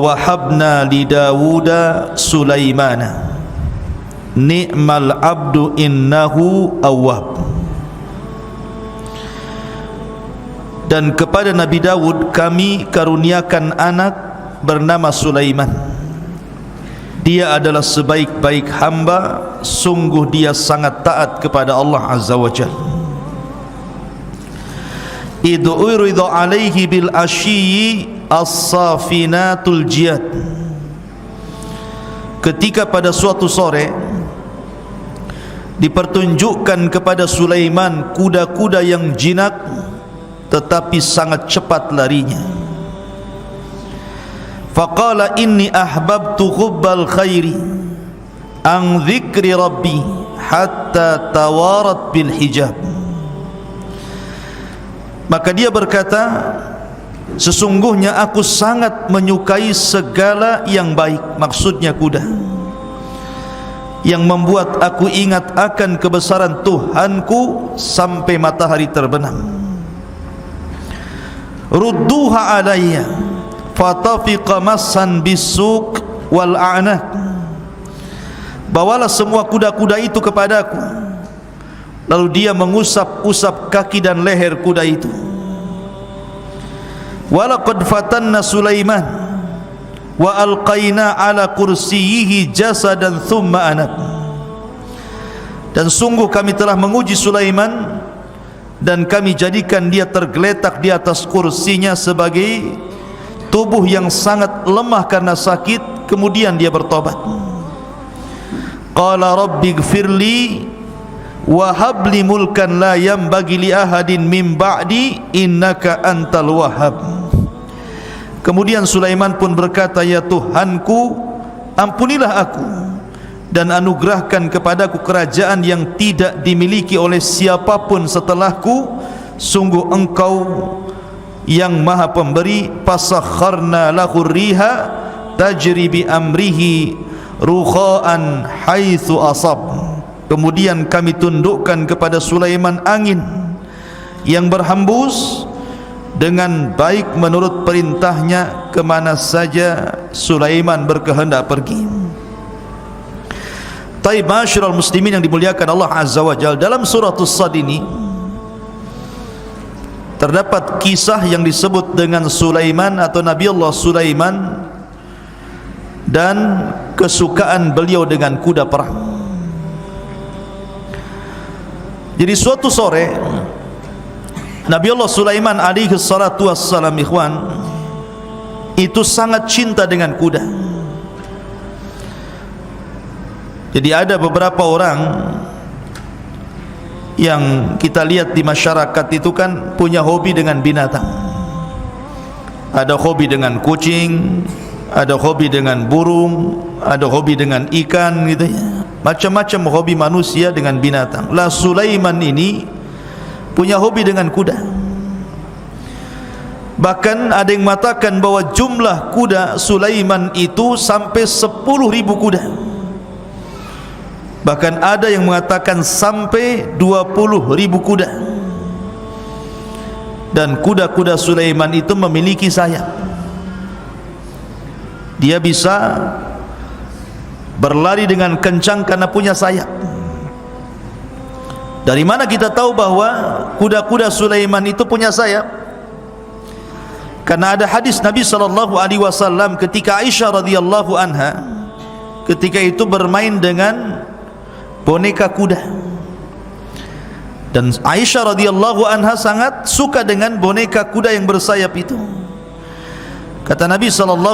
wahabna li Dawuda Sulaimana ni'mal abdu innahu awwab. Dan kepada Nabi Dawud kami karuniakan anak bernama Sulaiman. Dia adalah sebaik-baik hamba, sungguh dia sangat taat kepada Allah Azza wa Jalla. Idh urida alaihi bil ashyi as-safinatul jiyad. Ketika pada suatu sore dipertunjukkan kepada Sulaiman kuda-kuda yang jinak tetapi sangat cepat larinya. Faqala inni ahbabtu hubbal khairi an dzikri rabbi hatta tawarat bil hijab. Maka dia berkata, sesungguhnya aku sangat menyukai segala yang baik, maksudnya kuda, yang membuat aku ingat akan kebesaran Tuhanku sampai matahari terbenam. Rudduha alayya fatafiqa massan bisuk wal a'naq. Bawalah semua kuda-kuda itu kepadaku. Lalu dia mengusap-usap kaki dan leher kuda itu. Walaqad fatanna Sulaiman wa alqaina ala kursiyyihi jasadan thumma anab. Dan sungguh kami telah menguji Sulaiman dan kami jadikan dia tergeletak di atas kursinya sebagai tubuh yang sangat lemah karena sakit, kemudian dia bertobat. Qala rabbighfirli wa habli mulkan la yanbaghi li ahadin min ba'di innaka antal wahhab. Kemudian Sulaiman pun berkata, ya Tuhanku, ampunilah aku dan anugerahkan kepadaku kerajaan yang tidak dimiliki oleh siapapun setelahku. Sungguh engkau yang maha pemberi. Fasakharna lahu riha tajri bi amrihi rukha'an haitsu asab. Kemudian kami tundukkan kepada Sulaiman angin yang berhembus dengan baik menurut perintahnya kemana saja Sulaiman berkehendak pergi. Taib ma'asyiral muslimin yang dimuliakan Allah Azza wa Jalla, dalam surah As-Sad ini terdapat kisah yang disebut dengan Sulaiman atau Nabi Allah Sulaiman dan kesukaan beliau dengan kuda perang. Jadi suatu sore Nabi Allah Sulaiman alaihi salatu wassalam, ikhwan, itu sangat cinta dengan kuda. Jadi ada beberapa orang yang kita lihat di masyarakat itu kan punya hobi dengan binatang. Ada hobi dengan kucing, ada hobi dengan burung, ada hobi dengan ikan gitu ya. Macam-macam hobi manusia dengan binatang. Lah Sulaiman ini punya hobi dengan kuda. Bahkan ada yang mengatakan bahwa jumlah kuda Sulaiman itu sampai 10.000 kuda. Bahkan ada yang mengatakan sampai 20.000 kuda. Dan kuda-kuda Sulaiman itu memiliki sayap. Dia bisa berlari dengan kencang karena punya sayap. Dari mana kita tahu bahwa kuda-kuda Sulaiman itu punya sayap? Karena ada hadis Nabi SAW ketika Aisyah radhiyallahu anha ketika itu bermain dengan boneka kuda, dan Aisyah radhiyallahu anha sangat suka dengan boneka kuda yang bersayap itu. Kata Nabi SAW,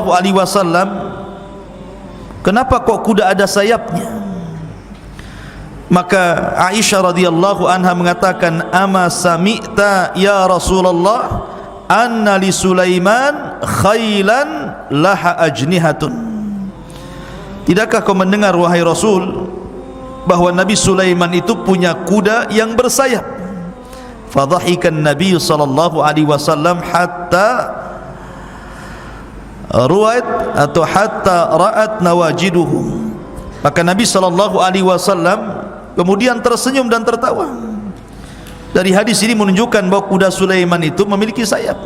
kenapa kok kuda ada sayapnya? Maka Aisyah radhiyallahu anha mengatakan, ama sami'ta ya Rasulullah anna li Sulaiman khailan laha ajnihatun. Tidakkah kau mendengar wahai Rasul bahwa Nabi Sulaiman itu punya kuda yang bersayap? Fadhahikan Nabi sallallahu alaihi wasallam hatta ru'at atau hatta ra'at nawajiduhu. Maka Nabi sallallahu alaihi wasallam kemudian tersenyum dan tertawa. Dari hadis ini menunjukkan bahwa kuda Sulaiman itu memiliki sayap.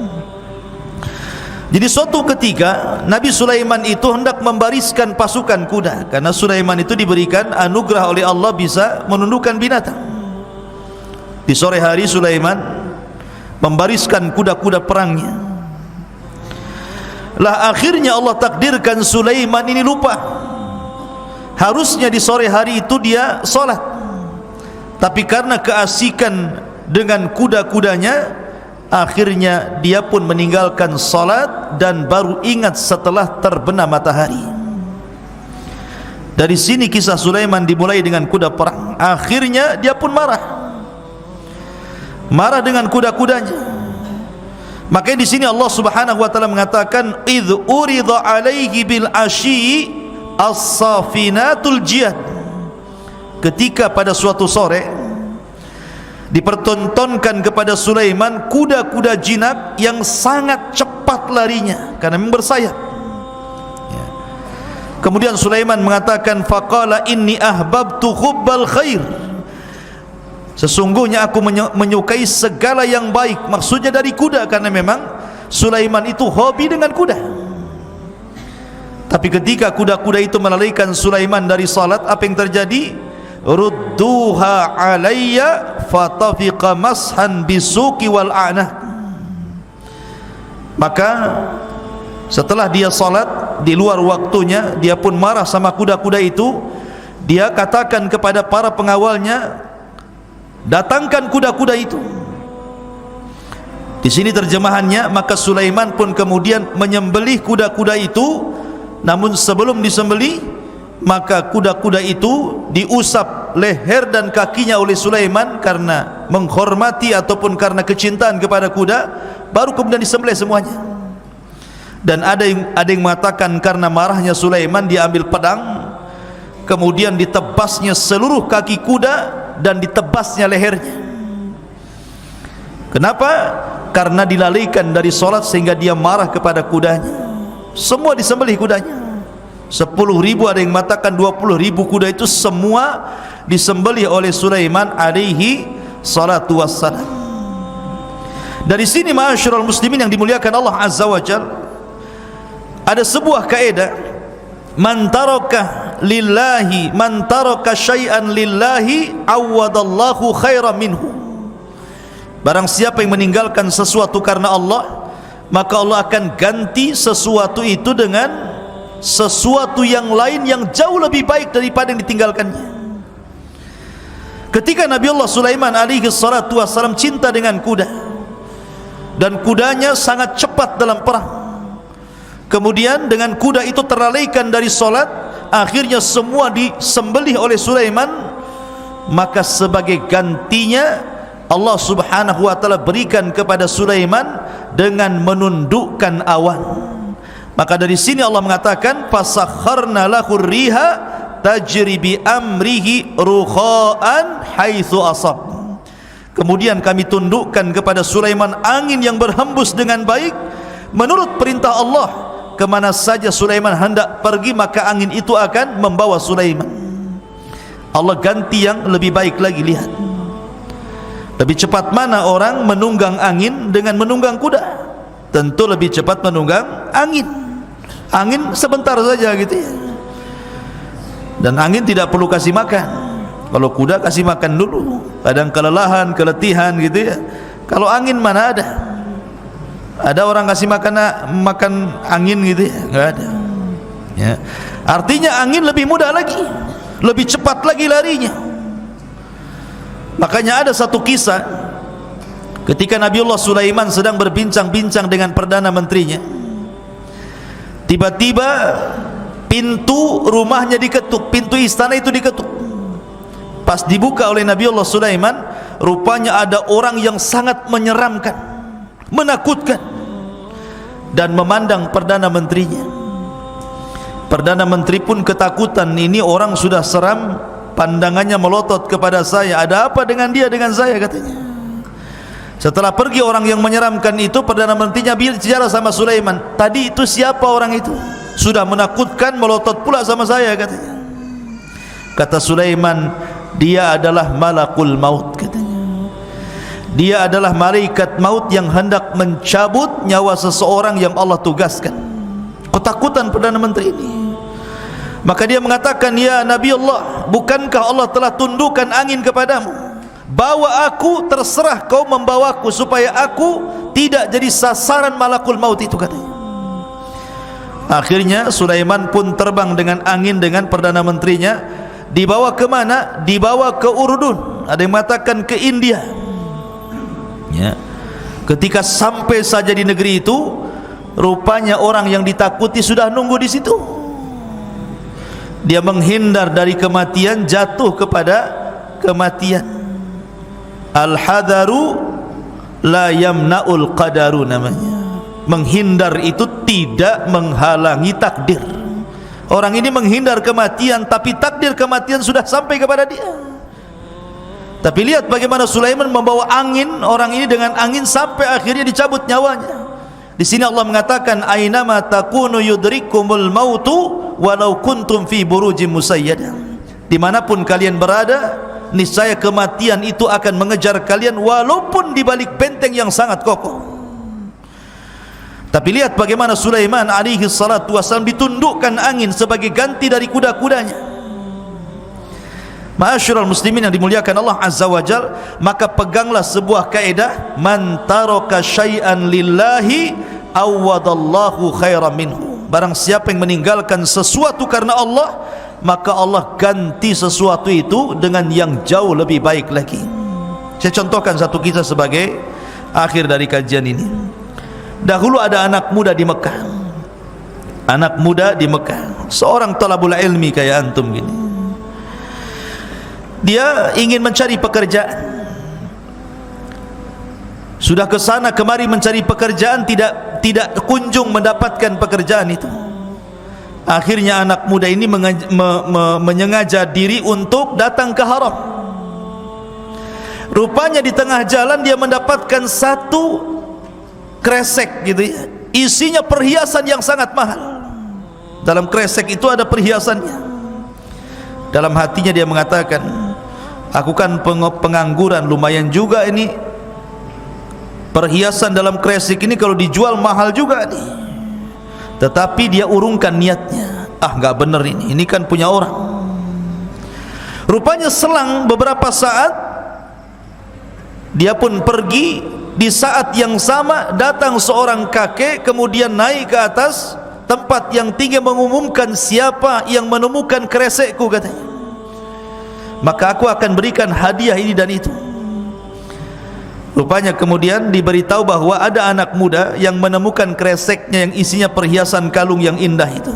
Jadi suatu ketika Nabi Sulaiman itu hendak membariskan pasukan kuda, karena Sulaiman itu diberikan anugerah oleh Allah bisa menundukkan binatang. Di sore hari Sulaiman membariskan kuda-kuda perangnya. Lah akhirnya Allah takdirkan Sulaiman ini lupa. Harusnya di sore hari itu dia sholat, tapi karena keasikan dengan kuda-kudanya, akhirnya dia pun meninggalkan salat dan baru ingat setelah terbenam matahari. Dari sini kisah Sulaiman dimulai dengan kuda perang. Akhirnya dia pun marah dengan kuda-kudanya. Makanya di sini Allah Subhanahu wa taala mengatakan idz urida alaihi bil asyi as-safinatul jiyad. Ketika pada suatu sore dipertontonkan kepada Sulaiman kuda-kuda jinak yang sangat cepat larinya karena memang bersayap. Kemudian Sulaiman mengatakan faqala inni ahbabtu hubbal khair, sesungguhnya aku menyukai segala yang baik. Maksudnya dari kuda, karena memang Sulaiman itu hobi dengan kuda. Tapi ketika kuda-kuda itu melalaikan Sulaiman dari salat, apa yang terjadi? Rudduha alayya fatafiqa mashan bisuki wal a'nah. Maka setelah dia salat di luar waktunya, dia pun marah sama kuda-kuda itu. Dia katakan kepada para pengawalnya, datangkan kuda-kuda itu. Di sini terjemahannya, maka Sulaiman pun kemudian menyembelih kuda-kuda itu. Namun sebelum disembelih, maka kuda-kuda itu diusap leher dan kakinya oleh Sulaiman karena menghormati ataupun karena kecintaan kepada kuda, baru kemudian disembelih semuanya. Dan ada yang mengatakan karena marahnya Sulaiman dia ambil pedang, kemudian ditebasnya seluruh kaki kuda dan ditebasnya lehernya. Kenapa? Karena dilalaikan dari solat sehingga dia marah kepada kudanya. Semua disembelih kudanya. 10.000, ada yang mengatakan 20.000 kuda itu semua disembelih oleh Sulaiman alaihi salatu wassalam. Dari sini ma'asyiral muslimin yang dimuliakan Allah Azza wa Jalla, ada sebuah kaidah, man taraka lillahi, man taraka syai'an lillahi awadallahu khairan minhu. Barang siapa yang meninggalkan sesuatu karena Allah, maka Allah akan ganti sesuatu itu dengan sesuatu yang lain yang jauh lebih baik daripada yang ditinggalkannya. Ketika Nabi Allah Sulaiman alaihi salatu wassalam cinta dengan kuda, dan kudanya sangat cepat dalam perang, kemudian dengan kuda itu terlalaikan dari solat, akhirnya semua disembelih oleh Sulaiman. Maka sebagai gantinya Allah Subhanahu wa taala berikan kepada Sulaiman dengan menundukkan awan. Maka dari sini Allah mengatakan fasakharna lahu riha tajri bi amrihi rukha'an haitsu asab. Kemudian kami tundukkan kepada Sulaiman angin yang berhembus dengan baik menurut perintah Allah. Kemana saja Sulaiman hendak pergi, maka angin itu akan membawa Sulaiman. Allah ganti yang lebih baik lagi. Lihat, lebih cepat mana orang menunggang angin dengan menunggang kuda? Tentu lebih cepat menunggang angin. Angin sebentar saja gitu ya. Dan angin tidak perlu kasih makan. Kalau kuda kasih makan dulu, kadang kelelahan, keletihan gitu ya. Kalau angin mana ada? Ada orang kasih makan angin gitu ya? Enggak ada. Ya. Artinya angin lebih mudah lagi, lebih cepat lagi larinya. Makanya ada satu kisah ketika Nabiullah Sulaiman sedang berbincang-bincang dengan Perdana Menterinya. Tiba-tiba pintu rumahnya diketuk, pintu istana itu diketuk. Pas dibuka oleh Nabiullah Sulaiman, rupanya ada orang yang sangat menyeramkan, menakutkan, dan memandang Perdana Menterinya. Perdana Menteri pun ketakutan, ini orang sudah seram, pandangannya melotot kepada saya, ada apa dengan dia, dengan saya, katanya. Setelah pergi orang yang menyeramkan itu, Perdana Menterinya bicara sama Sulaiman, tadi itu siapa orang itu? Sudah menakutkan, melotot pula sama saya, katanya. Kata Sulaiman, dia adalah malakul maut, katanya. Dia adalah malaikat maut yang hendak mencabut nyawa seseorang yang Allah tugaskan. Ketakutan Perdana Menteri ini. Maka dia mengatakan, ya Nabi Allah, bukankah Allah telah tundukkan angin kepadamu? Bawa aku, terserah kau membawaku, supaya aku tidak jadi sasaran malakul maut itu, katanya. Akhirnya Sulaiman pun terbang dengan angin dengan Perdana Menterinya. Dibawa ke mana? Dibawa ke Urdun. Ada yang mengatakan ke India, ya. Ketika sampai saja di negeri itu, rupanya orang yang ditakuti sudah nunggu di situ. Dia menghindar dari kematian, jatuh kepada kematian. Al-hadaru la yamna'ul qadaru namanya. Menghindar itu tidak menghalangi takdir. Orang ini menghindar kematian, tapi takdir kematian sudah sampai kepada dia. Tapi lihat bagaimana Sulaiman membawa angin, orang ini dengan angin sampai akhirnya dicabut nyawanya. Di sini Allah mengatakan, ainama takunu yudrikumul mautu walau kuntum fi burujim musayyadah. Dimanapun kalian berada, niscaya kematian itu akan mengejar kalian walaupun di balik benteng yang sangat kokoh. Tapi lihat bagaimana Sulaiman alaihi salatu wasallam ditundukkan angin sebagai ganti dari kuda-kudanya. Ma'asyiral muslimin yang dimuliakan Allah azza wa jal, maka peganglah sebuah kaidah, man taraka syai'an lillahi awwadallahu khairan minhu. Barang siapa yang meninggalkan sesuatu karena Allah, maka Allah ganti sesuatu itu dengan yang jauh lebih baik lagi. Saya contohkan satu kisah sebagai akhir dari kajian ini. Dahulu ada anak muda di Mekah. Anak muda di Mekah, seorang talabul ilmi kayak antum gini. Dia ingin mencari pekerjaan. Sudah ke sana kemari mencari pekerjaan, tidak kunjung mendapatkan pekerjaan itu. Akhirnya anak muda ini menyengaja diri untuk datang ke haram. Rupanya di tengah jalan dia mendapatkan satu kresek gitu ya, isinya perhiasan yang sangat mahal. Dalam kresek itu ada perhiasannya. Dalam hatinya dia mengatakan, aku kan pengangguran, lumayan juga ini perhiasan dalam kresek ini, kalau dijual mahal juga nih. Tetapi dia urungkan niatnya, nggak bener ini kan punya orang. Rupanya selang beberapa saat dia pun pergi. Di saat yang sama datang seorang kakek, kemudian naik ke atas tempat yang tinggi mengumumkan, siapa yang menemukan kresekku, katanya. Maka aku akan berikan hadiah ini dan itu. Rupanya kemudian diberitahu bahwa ada anak muda yang menemukan kreseknya yang isinya perhiasan kalung yang indah itu.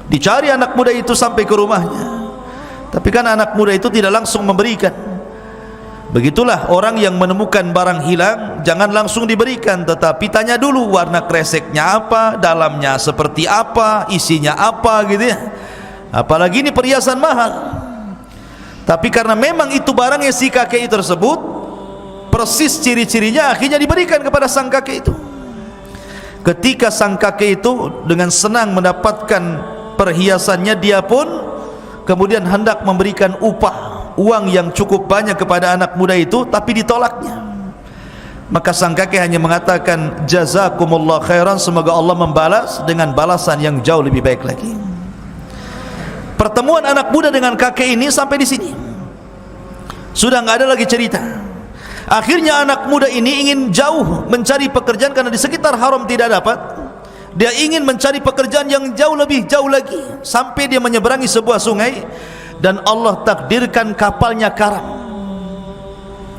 Dicari anak muda itu sampai ke rumahnya. Tapi kan anak muda itu tidak langsung memberikan. Begitulah orang yang menemukan barang hilang, jangan langsung diberikan, tetapi tanya dulu warna kreseknya apa, dalamnya seperti apa, isinya apa gitu ya. Apalagi ini perhiasan mahal. Tapi karena memang itu barangnya si kakek itu tersebut, persis ciri-cirinya, akhirnya diberikan kepada sang kakek itu. Ketika sang kakek itu dengan senang mendapatkan perhiasannya, dia pun kemudian hendak memberikan upah, uang yang cukup banyak kepada anak muda itu, tapi ditolaknya. Maka sang kakek hanya mengatakan, jazakumullah khairan, semoga Allah membalas dengan balasan yang jauh lebih baik lagi. Pertemuan anak muda dengan kakek ini sampai di sini, sudah nggak ada lagi cerita. Akhirnya anak muda ini ingin jauh mencari pekerjaan karena di sekitar haram tidak dapat. Dia ingin mencari pekerjaan yang jauh lebih jauh lagi, sampai dia menyeberangi sebuah sungai dan Allah takdirkan kapalnya karam.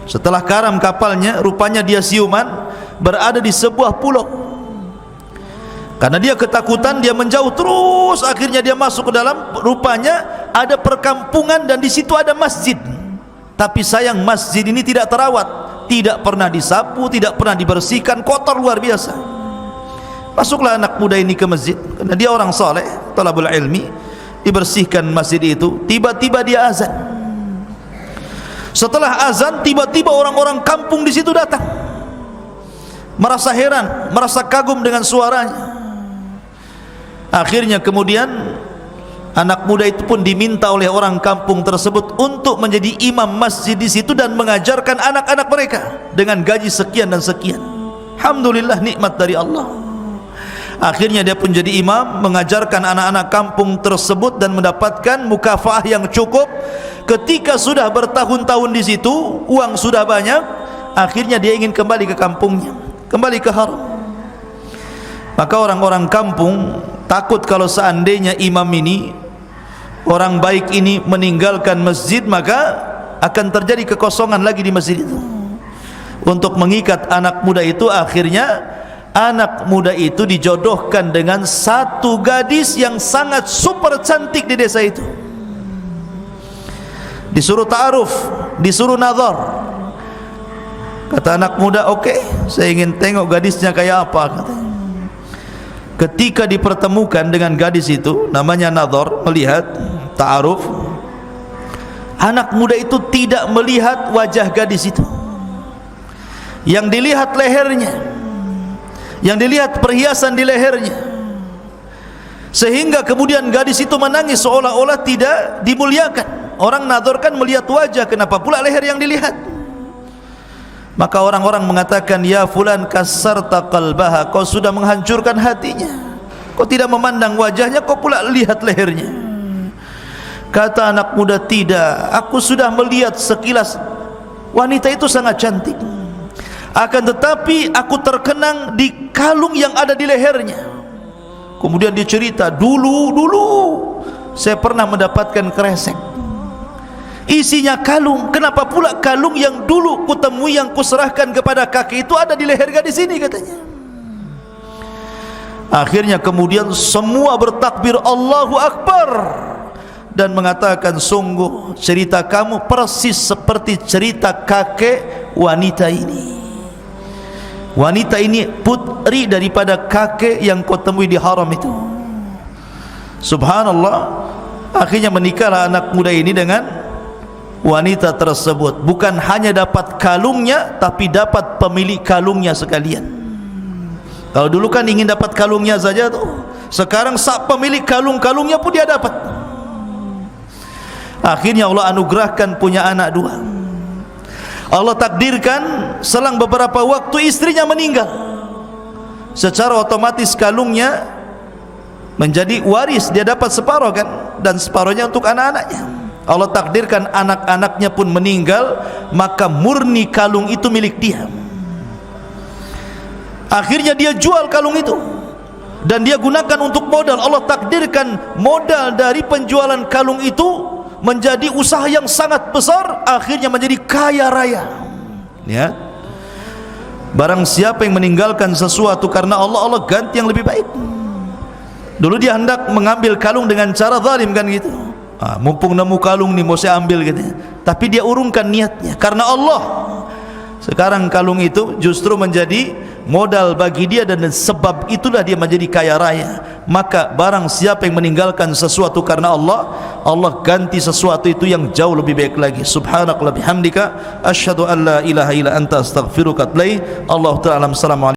Setelah karam kapalnya, rupanya dia siuman berada di sebuah pulau. Karena dia ketakutan, dia menjauh terus. Akhirnya dia masuk ke dalam, rupanya ada perkampungan dan di situ ada masjid. Tapi sayang masjid ini tidak terawat, tidak pernah disapu, tidak pernah dibersihkan, kotor luar biasa. Masuklah anak muda ini ke masjid karena dia orang saleh, talabul ilmi. Dibersihkan masjid itu, tiba-tiba dia azan. Setelah azan, tiba-tiba orang-orang kampung di situ datang, merasa heran, merasa kagum dengan suaranya. Akhirnya kemudian Anak muda itu pun diminta oleh orang kampung tersebut untuk menjadi imam masjid di situ dan mengajarkan anak-anak mereka dengan gaji sekian dan sekian. Alhamdulillah, nikmat dari Allah. Akhirnya dia pun jadi imam, mengajarkan anak-anak kampung tersebut dan mendapatkan mukafaah yang cukup. Ketika sudah bertahun-tahun di situ, uang sudah banyak, akhirnya dia ingin kembali ke kampungnya, kembali ke Haram. Maka orang-orang kampung takut kalau seandainya imam ini, orang baik ini meninggalkan masjid, maka akan terjadi kekosongan lagi di masjid itu. Untuk mengikat anak muda itu, akhirnya anak muda itu dijodohkan dengan satu gadis yang sangat super cantik di desa itu. Disuruh ta'aruf, disuruh nazar. Kata anak muda, oke, saya ingin tengok gadisnya kayak apa, katanya. Ketika dipertemukan dengan gadis itu, namanya nazar, melihat, ta'aruf, anak muda itu tidak melihat wajah gadis itu. Yang dilihat lehernya, yang dilihat perhiasan di lehernya, sehingga kemudian gadis itu menangis seolah-olah tidak dimuliakan. Orang nazar kan melihat wajah, kenapa pula leher yang dilihat? Maka orang-orang mengatakan, ya fulan kasarta qalbaha, kau sudah menghancurkan hatinya, kau tidak memandang wajahnya, kau pula lihat lehernya. Kata anak muda, tidak, aku sudah melihat sekilas wanita itu sangat cantik, akan tetapi aku terkenang di kalung yang ada di lehernya. Kemudian dia cerita, dulu saya pernah mendapatkan kresek, isinya kalung. Kenapa pula kalung yang dulu kutemui, yang kuserahkan kepada kakek itu ada di leher gadis ini, katanya. Akhirnya kemudian semua bertakbir Allahu Akbar dan mengatakan, sungguh cerita kamu persis seperti cerita kakek wanita ini. Wanita ini putri daripada kakek yang kau temui di Haram itu. Subhanallah. Akhirnya menikahlah anak muda ini dengan wanita tersebut. Bukan hanya dapat kalungnya, tapi dapat pemilik kalungnya sekalian. Kalau dulu kan ingin dapat kalungnya saja tuh, sekarang sak pemilik kalungnya pun dia dapat. Akhirnya Allah anugerahkan punya anak dua. Allah takdirkan selang beberapa waktu istrinya meninggal. Secara otomatis kalungnya menjadi waris, dia dapat separuh kan, dan separuhnya untuk anak-anaknya. Allah takdirkan anak-anaknya pun meninggal, maka murni kalung itu milik dia. Akhirnya dia jual kalung itu dan dia gunakan untuk modal. Allah takdirkan modal dari penjualan kalung itu menjadi usaha yang sangat besar, akhirnya menjadi kaya raya. Ya, barang siapa yang meninggalkan sesuatu karena Allah, Allah ganti yang lebih baik. Dulu dia hendak mengambil kalung dengan cara zalim kan gitu. Mumpung nemu kalung nih mau saya ambil gitu. Tapi dia urungkan niatnya karena Allah. Sekarang kalung itu justru menjadi modal bagi dia, dan sebab itulah dia menjadi kaya raya. Maka barang siapa yang meninggalkan sesuatu karena Allah, Allah ganti sesuatu itu yang jauh lebih baik lagi. Subhanakallahumma bihamdika asyhadu an la ilaha illa anta astaghfiruka wa atubu ilaik. Allahu ta'ala. Assalamualaikum.